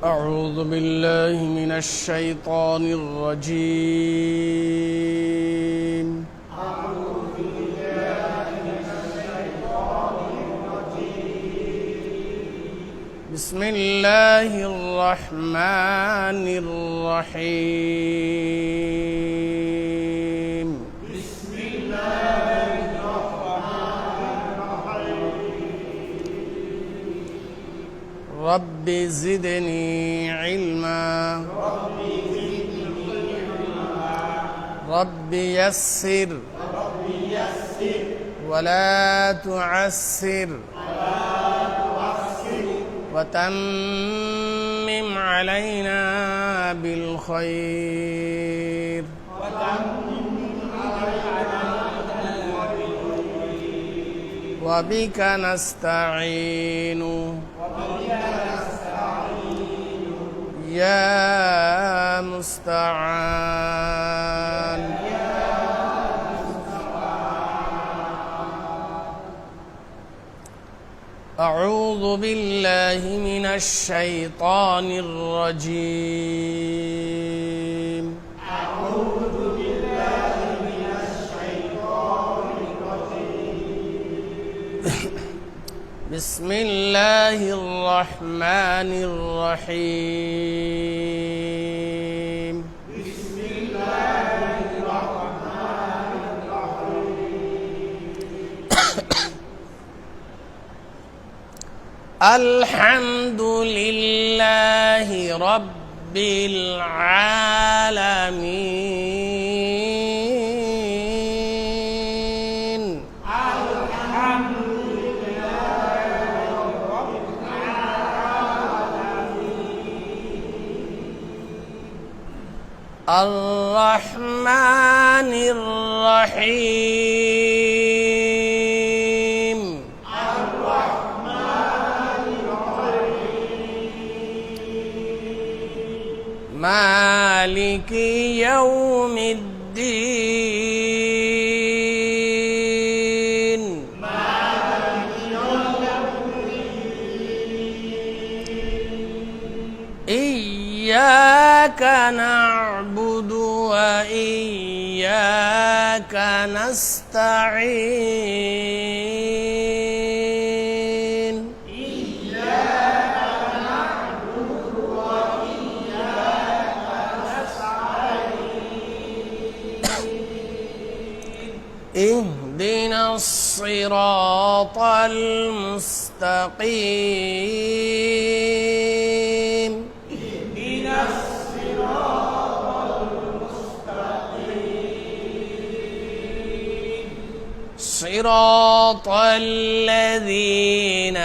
أعوذ بالله من الشيطان الرجيم. بسم الله الرحمن الرحيم. بسم الله الرحمن الرحيم. رب زدني علما. رب يسر ولا تعسر وتمم علينا بالخير. وبك نستعين يا مستعان. أعوذ بالله من الشيطان الرجيم. أعوذ بالله من الشيطان الرجيم. بسم الله الرحمن الرحيم. بسم الله الرحمن الرحيم. الحمد لله رب العالمين. الحمد لله رب العالمين. الرحمن الرحيم. مالك يوم الدين. إياك نعبد وإياك نستعين. اهدنا الصراط المستقيم. اهدنا الصراط المستقيم. صراط الذين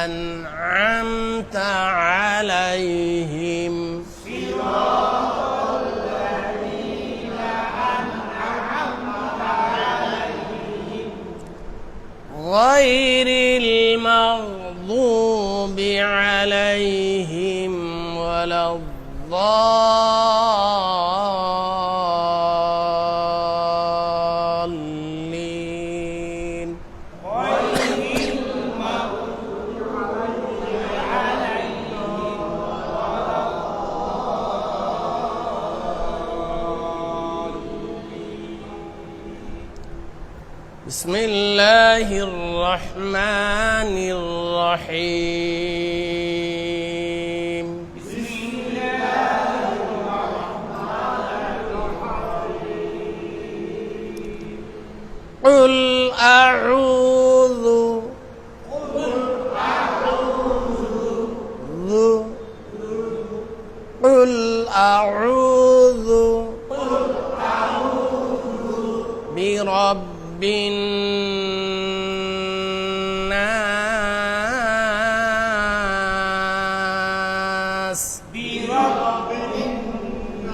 أنعمت عليهم غير المغضوب عليهم ولا الضالين. بسم الله الرحمن الرحيم. بسم الله الرحمن الرحيم. قل أعوذ برب الناس. برب الناس.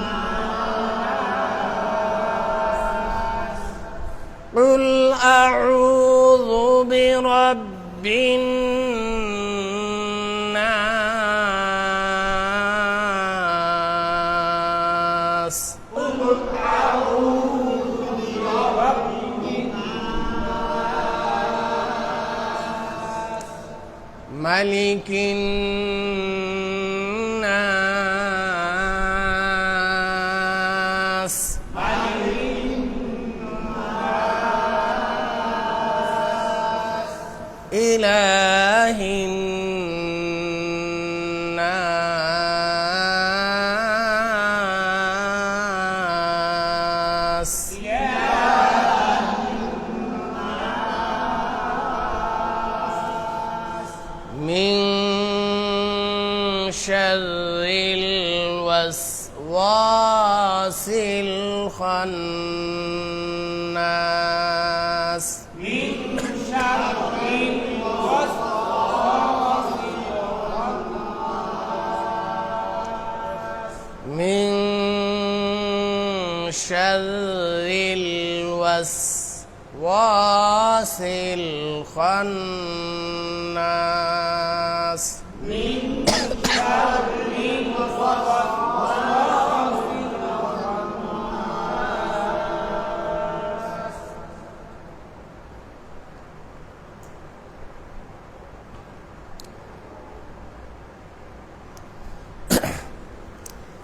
قل أعوذ برب الناس. قل أعوذ برب الناس. ملك الناس. إله الناس من شر الوسواس الخناس من شر الوسواس من شر الوسواس الخناس من شر الوسواس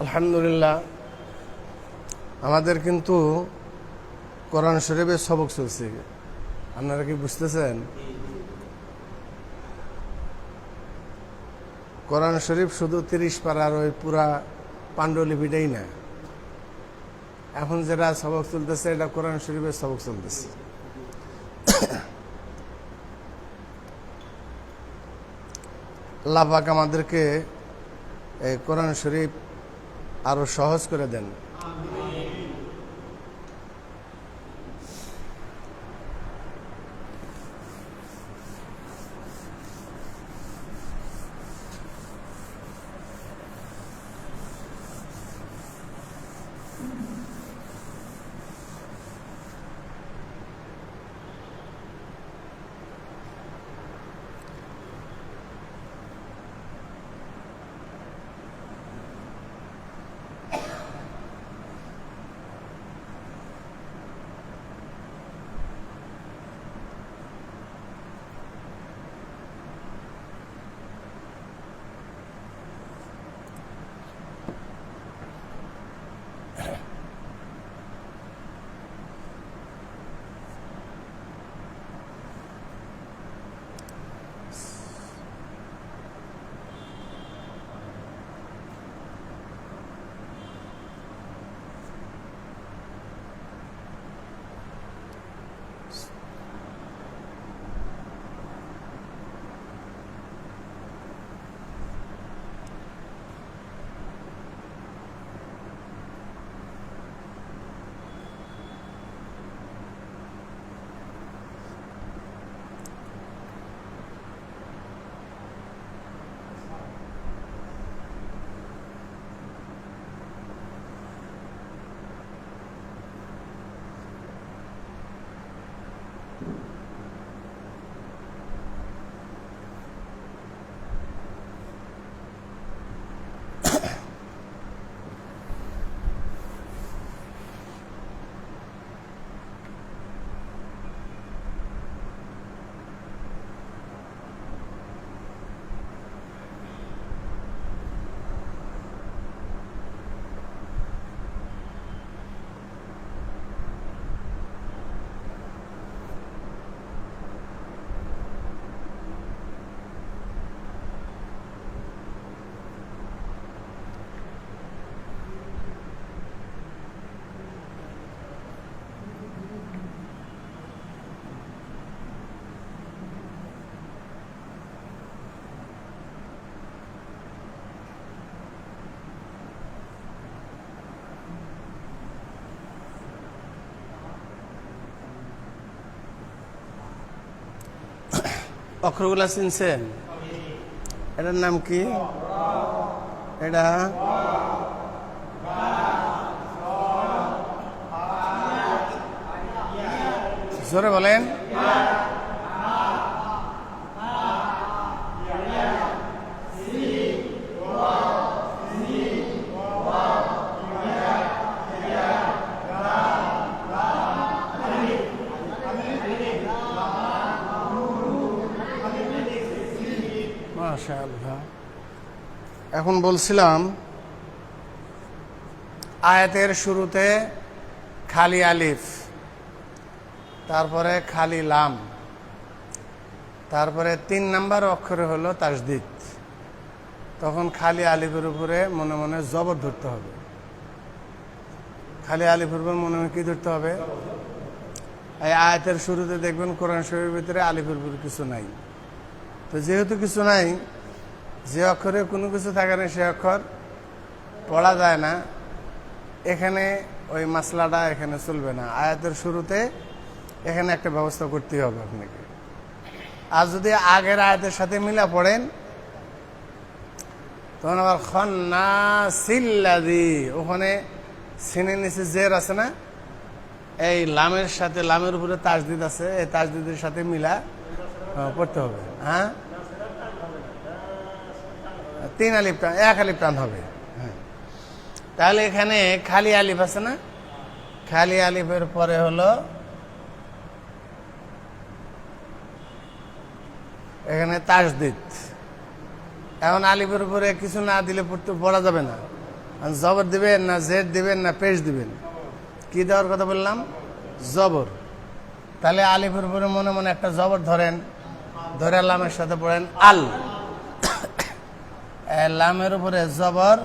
আলহামদুলিল্লাহ আমাদের কিন্তু কোরআন শরীফের সবক চলছে। আপনারা কি বুঝতেছেন? কোরআন শরীফ শুধু 30 পারার ওই পুরা পাণ্ডুলিপিটাই না, এখন যেটা সবক চলতেছে এটা কোরআন শরীফের সবক চলতেছে। আল্লাহ পাক আমাদেরকে এই কোরআন শরীফ আরো সহজ করে দেন। অক্ষরগুলা চিনছেন? এটার নাম কি? এটা জোরে বলেন। মাশাআল্লাহ। এখন বলছিলাম আয়াতের শুরুতে খালি আলিফ, তারপরে খালি লাম, তারপরে 3 নাম্বার অক্ষরে হলো তাসদিদ। তখন খালি আলিফের উপরে মনে মনে জবর ধরতে হবে। খালি আলিফের উপর মনে মনে কি ধরতে হবে? এই আয়াতের শুরুতে দেখবেন কোরআন শরীফের ভিতরে আলিফের উপর কিছু নাই। তো যেহেতু কিছু নাই, যে অক্ষরে কোনো কিছু থাকে না সে অক্ষর পড়া যায় না। এখানে ওই মাসলাটা এখানে চলবে না। আয়াতের শুরুতে এখানে একটা ব্যবস্থা করতে হবে আপনাকে। আর যদি আগের আয়াতের সাথে মিলা পড়েন তখন আবার খন্নাসিল্লাযী, ওখানে সিনের নিচে জের আছে না, এই লামের সাথে, লামের উপরে তাসদিদ আছে, এই তাসদিদের সাথে মিলা পড়তে হবে। হ্যাঁ, 3 আলিফ টান, 1 আলিফ টান হবে। হ্যাঁ, তাহলে এখানে খালি আলিফ আছে না, খালি আলিফের পরে হলো এখানে তাসদিদ। এখন আলিফের উপরে কিছু না দিলে পড়া যাবে না। জবর দিবেন না জেড দিবেন না পেশ দিবেন? কি দেওয়ার কথা বললাম? জবর। তাহলে আলিফের উপরে মনে মনে একটা জবর ধরেন, ধরে লামের সাথে পড়েন আল। লামের উপরে জবর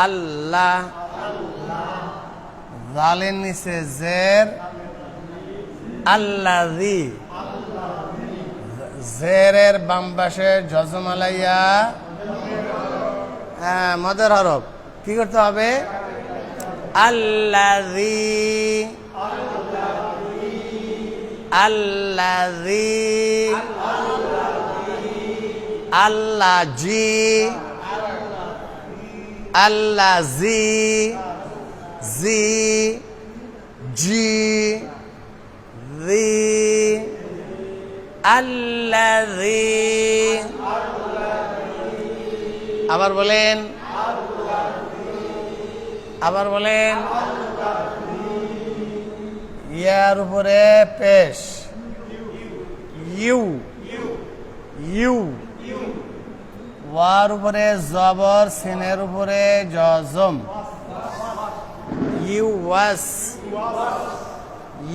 আল্লাহ, জালের নিচে জের আল্লাযী, জেরের বাম পাশে জজম আলাইয়া মদের হরফ। কি করতে হবে? আল্লাযী, আল্লাযী, আল্লাযী, আল্লাযী, জি, জি, জি, আল্লাযী। আবার বলেন, আবার বলেন। ইয়ার উপরে পেশ ইউ, ইউ। ওয়ার উপরে জবর, সিনের উপরে জজম ইউ ওয়াস,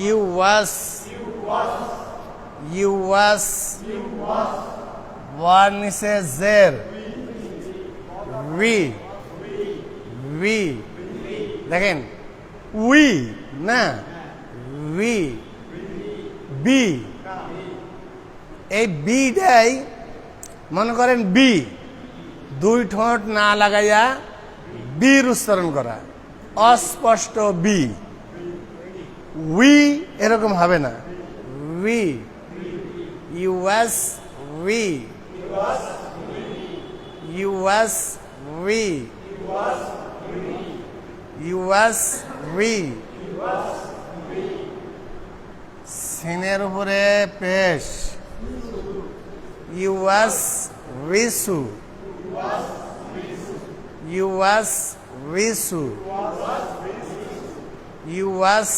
ইউ ওয়াস, ইউ ওয়াস। ওয়ার নিচে জের উই, উই। দেখেন উই না, উই, বি। এই বিটাই মনে করেন বি, 2 ঠোঁট না লাগাইয়া বীর উচ্চারণ করা, অস্পষ্ট বি। উই এরকম হবে না। We, US we, US we, US we. সিনের উপরে পেশ ইউএস রিসু, ইউএস রিসু, ইউএস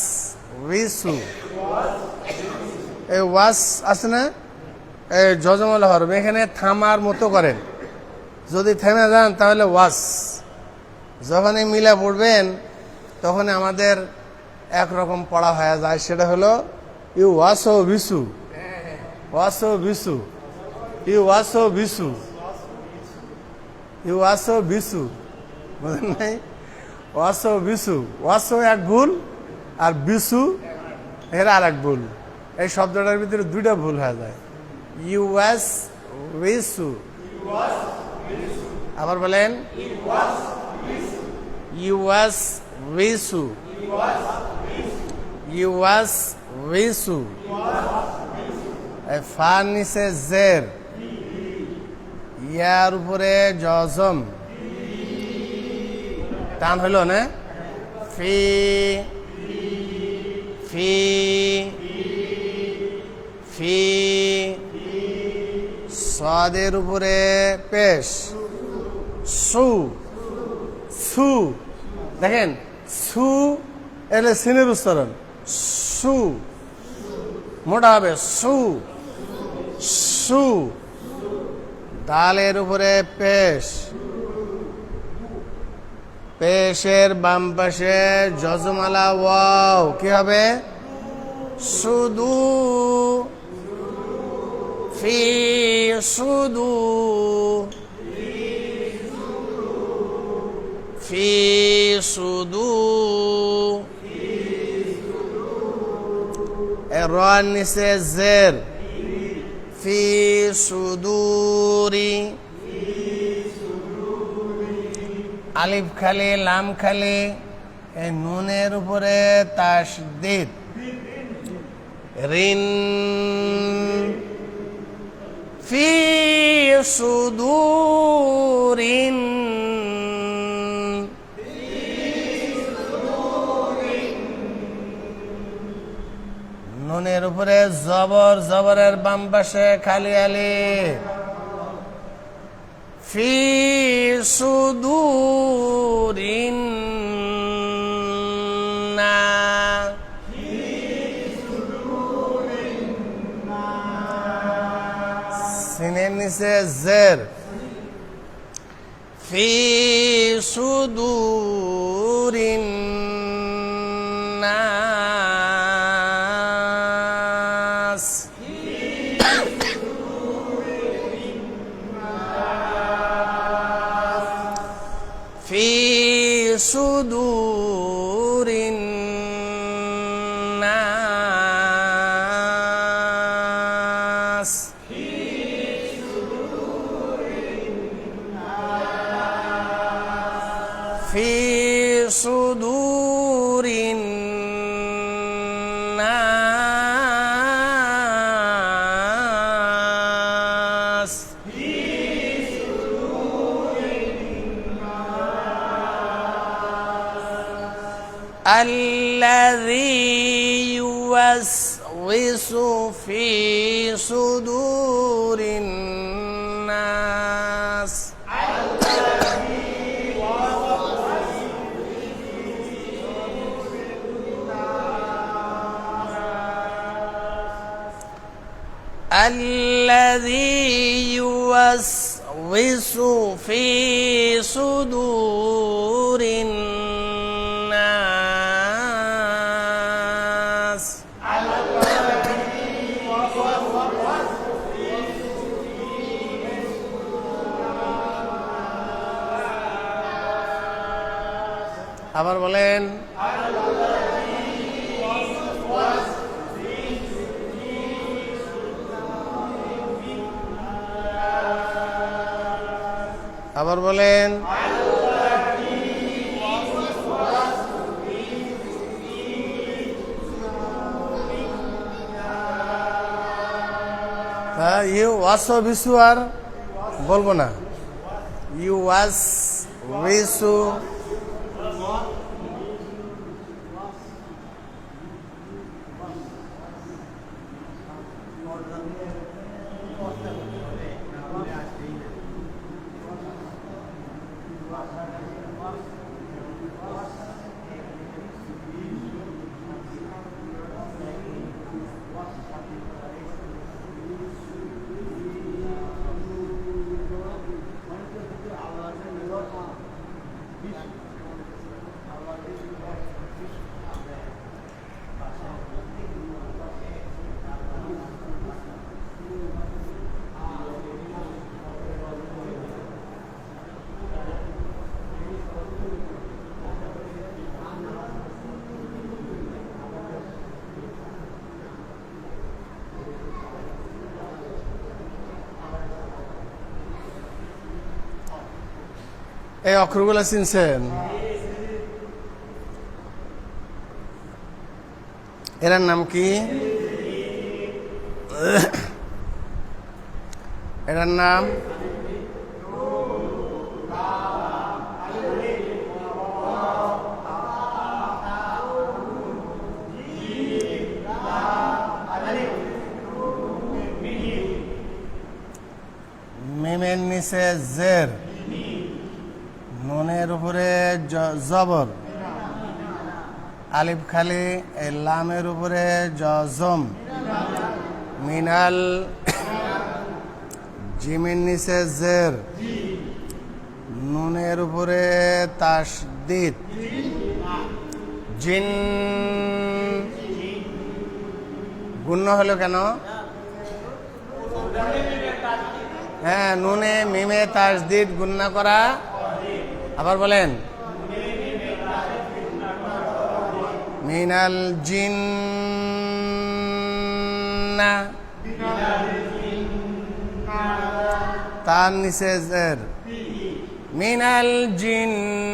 রিসু। এই ওয়াস আছে না, এই জজমল হরফ, এখানে থামার মতো করেন। যদি থেমে যান তাহলে ওয়াস। যখনই মিলা পড়বেন তখন আমাদের একরকম পড়া হয়ে যায়, সেটা হলো you ওয়াসো Bisu, ওয়াসো Bisu, you ওয়াসো Bisu, you ওয়াসো Bisu. বুঝলেন নাই? ওয়াসো বিসু, ওয়াসো এক ভুল আর বিসু এর আর এক ভুল। এই শব্দটার ভিতরে 2টা ভুল হয়ে যায়। ইউএস বিসু। আবার বলেন US Bisu, US Bisu. Fur নিচে জের, ইয়ার উপরে জজম, টান হইল না, ফি, ফি, ফি। সাদের উপরে পেশ সু, সু। দেখেন সু এলে সিনের উচ্চারণ, সু মোটা হবে, সু, সু। দালের উপরে পেশ, পেশের বাম পাশে জজমালা ওয়াও। কি হবে? শুধু, ফি সুদূর ফি সুদূর রন নিচে জের ফি সুদূরি আলিফ খালি লাম খালি এই নুনের উপরে তাসদীদ রিন ফি সুদূরিন নুনের উপরে জবর জবরের বাম পাশে খালি আলিফ ফি সুদূরিন না সিনের নিচে জের ফি সুদূরিন নাস ফি সুদূরিন নাস ফি সুদূরিন নাস الذي يوسوس في صدور الناس الذي يوسوس في صدور الناس আবার বলেন আবার বলেন ইউ ওয়াসো বিসু আর বলবো না ইউ ওয়াস বিসু এই অক্ষরগুলো চিনছেন এরার নাম কি এরার নাম মিমের নিচে জের নুনের উপরে জবর আলিফ খালি লামের উপরে জজম মিনাল জিমের নিচে জের নুনের উপরে তাসদীদ জিন গুণ্য হলো কেন হ্যাঁ, নুনে মিমে তাসদিদ গুণনা করা। আবার বলেন, মিনাল জিন্না, তার নিচে জের, মিনাল জিন্নাতি,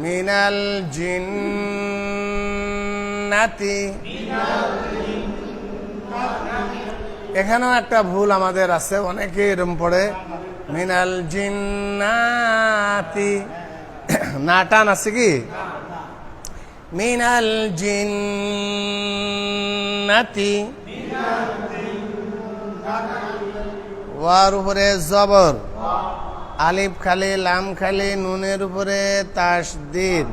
মিনাল জিন্নাতি। এখানেও একটা ভুল আমাদের আছে, অনেকে এরম পড়ে মিনাল জিন্নাতি, না টান আছে কি, মিনাল জিন্নাতি। ওয়ার উপরে জবর, আলিফ খালি লাম খালি, নুনের উপরে তাসদীদ,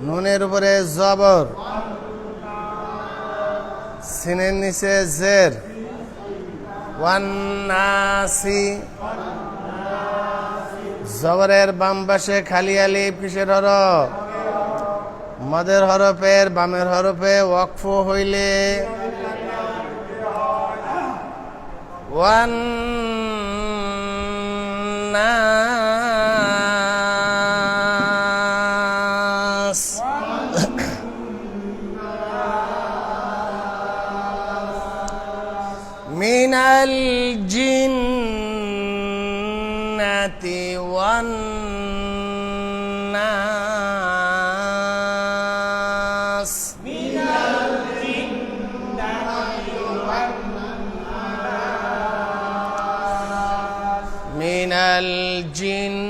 নুনের উপরে জবর, সিনের নিচে জের, ওয়ান্নাসি। জবরের বাম পাশে খালি আলিফ কিসের হরফ, মদের হরফের বামের হরফে ওয়াকফ হইলে ওয়ান্নাস। মিনাল জিন্নাতি ওয়ান্নাস। মিনাল জিন্নাতি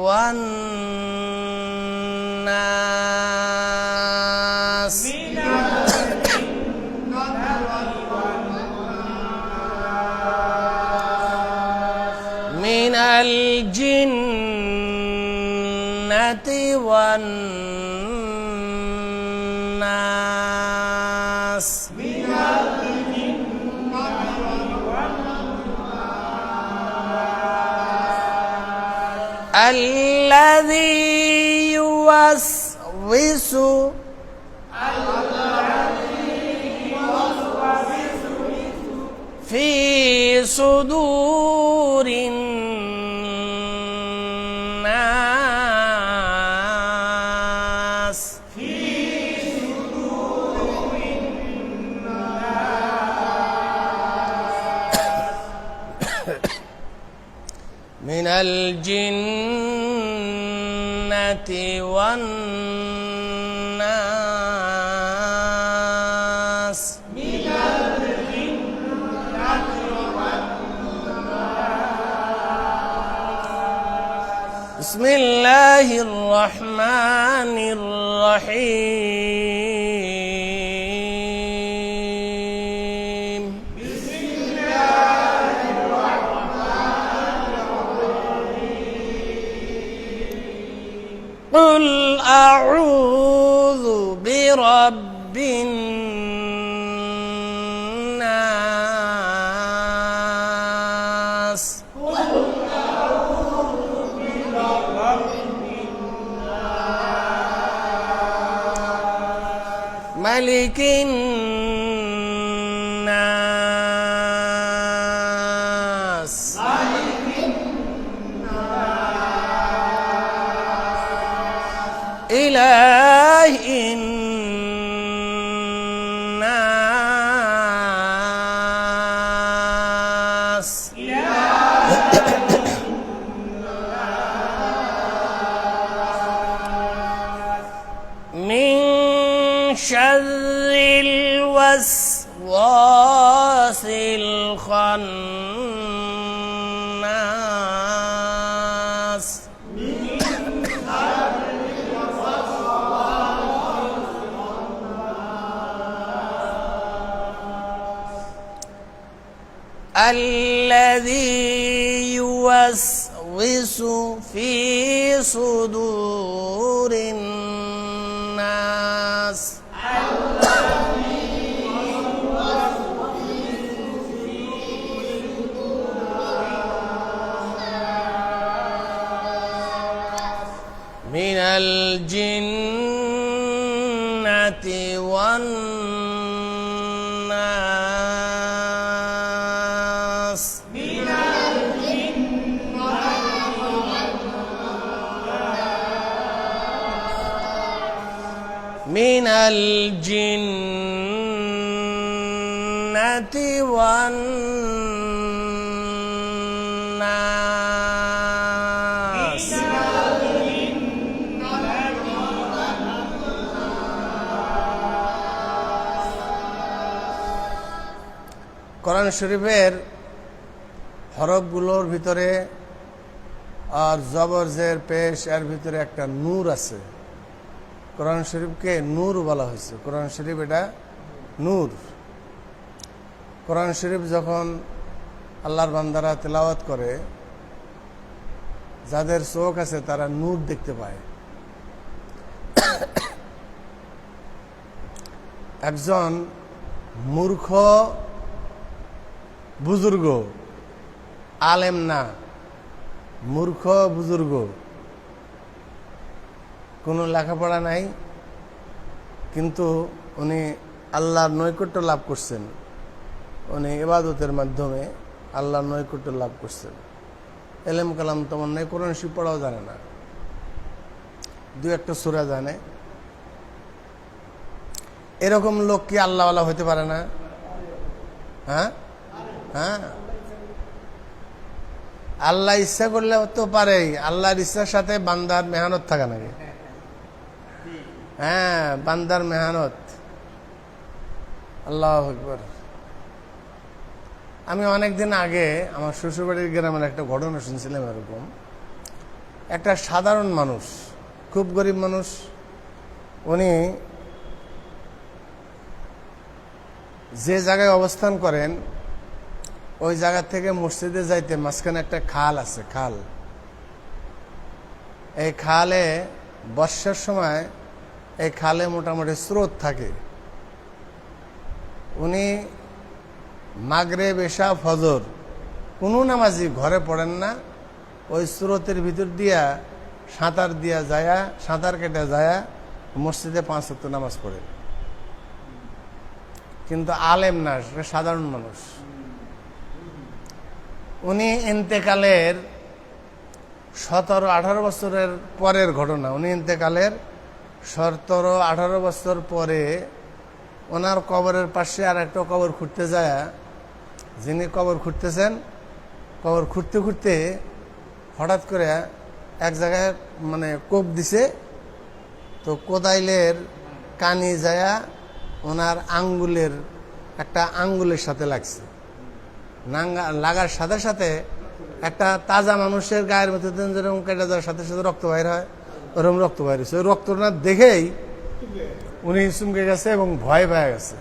ওয়ান্নাস। মিনাল জিন্নাতি ওয়ান্নাস। الذي يوسوس في صدور الناس. من الجنة والناس. بسم الله الرحمن الرحيم. قل أعوذ برب الناس. ملك الناس. إله الناس. من شر الوسواس الخناس. الذي يوسوس في صدور الناس. من الجنة والناس من الجنة والناس কোরআন শরীফের হরফগুলোর ভিতরে আর জবর জের পেশ এর ভিতরে একটা নূর আছে। কোরআন শরীফকে নূর বলা হয়েছে। কোরআন শরীফ এটা নূর। কোরআন শরীফ যখন আল্লাহর বান্দারা তেলাওয়াত করে, যাদের চোখ আছে তারা নূর দেখতে পায়। একজন মূর্খ বুজুর্গ, আলেম না, মূর্খ বুজুর্গ, কোনো লেখাপড়া নাই, কিন্তু উনি আল্লাহর নৈকট্য লাভ করছেন। উনি ইবাদতের মাধ্যমে আল্লাহর নৈকট্য লাভ করছেন। এলেম কালাম তেমন নেই, কোরআন শরীফ পড়াও জানে না, দু একটা সূরা জানে। এরকম লোক কি আল্লাহওয়ালা হতে পারে না? হ্যাঁ হ্যাঁ, আল্লাহ ইচ্ছা করলে তো পারেই। আল্লাহর ইচ্ছার সাথে বান্দার মেহনত থাকা নাকি? হ্যাঁ, বান্দার মেহনত। আল্লাহু আকবার। আমি অনেকদিন আগে আমার শ্বশুরবাড়ির গ্রামের একটা ঘটনা শুনছিলাম। এরকম একটা সাধারণ মানুষ, খুব গরিব মানুষ, উনি যে জায়গায় অবস্থান করেন ওই জায়গা থেকে মসজিদে যাইতে মাঝখানে একটা খাল আছে। খাল, এই খালে বর্ষার সময় এই খালে মোটামুটি স্রোত থাকে। উনি মাগরিব, এশা, ফজর কোনো নামাজি ঘরে পড়েন না, ওই স্রোতের ভিতর দিয়া সাঁতার দিয়া যায়া, সাঁতার কেটে যায়া মসজিদে 5 ওয়াক্ত নামাজ পড়ে। কিন্তু আলেম না, সাধারণ মানুষ। উনি ইন্তেকালের 17-18 বছরের পরের ঘটনা। উনি ইন্তেকালের 17-18 বছর পরে ওনার কবরের পাশে আর একটা কবর খুঁড়তে যায়, যিনি কবর খুঁড়তেছেন, কবর খুঁড়তে খুঁড়তে হঠাৎ করে এক জায়গায় মানে কোপ দিছে। তো কোদাইলের কানি যায়া ওনার আঙ্গুলের একটা আঙ্গুলের সাথে লাগছে। লাগার সাথে সাথে একটা তাজা মানুষের গায়ের মধ্যে যেরকম কেটে যাওয়ার সাথে সাথে রক্ত বাইর হয়, ওরকম রক্ত বাইর হয়েছে। ওই রক্তটা দেখেই উনি চমকে গেছে এবং ভয় পেয়ে গেছে।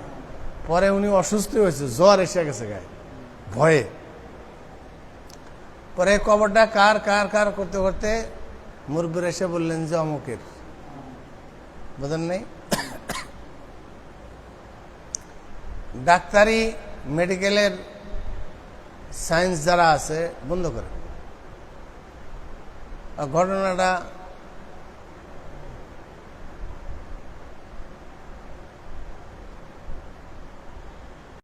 পরে উনি অসুস্থ হয়েছে, জ্বর এসে গেছে গায়ে, ভয়ে। পরে কবরটা কার কার কার করতে করতে মুরব্বির এসে বললেন যে অমুকের। বোঝেন নাই? ডাক্তারি, মেডিকেলের সায়েন্স যারা আছে বন্ধ করে। ঘটনাটা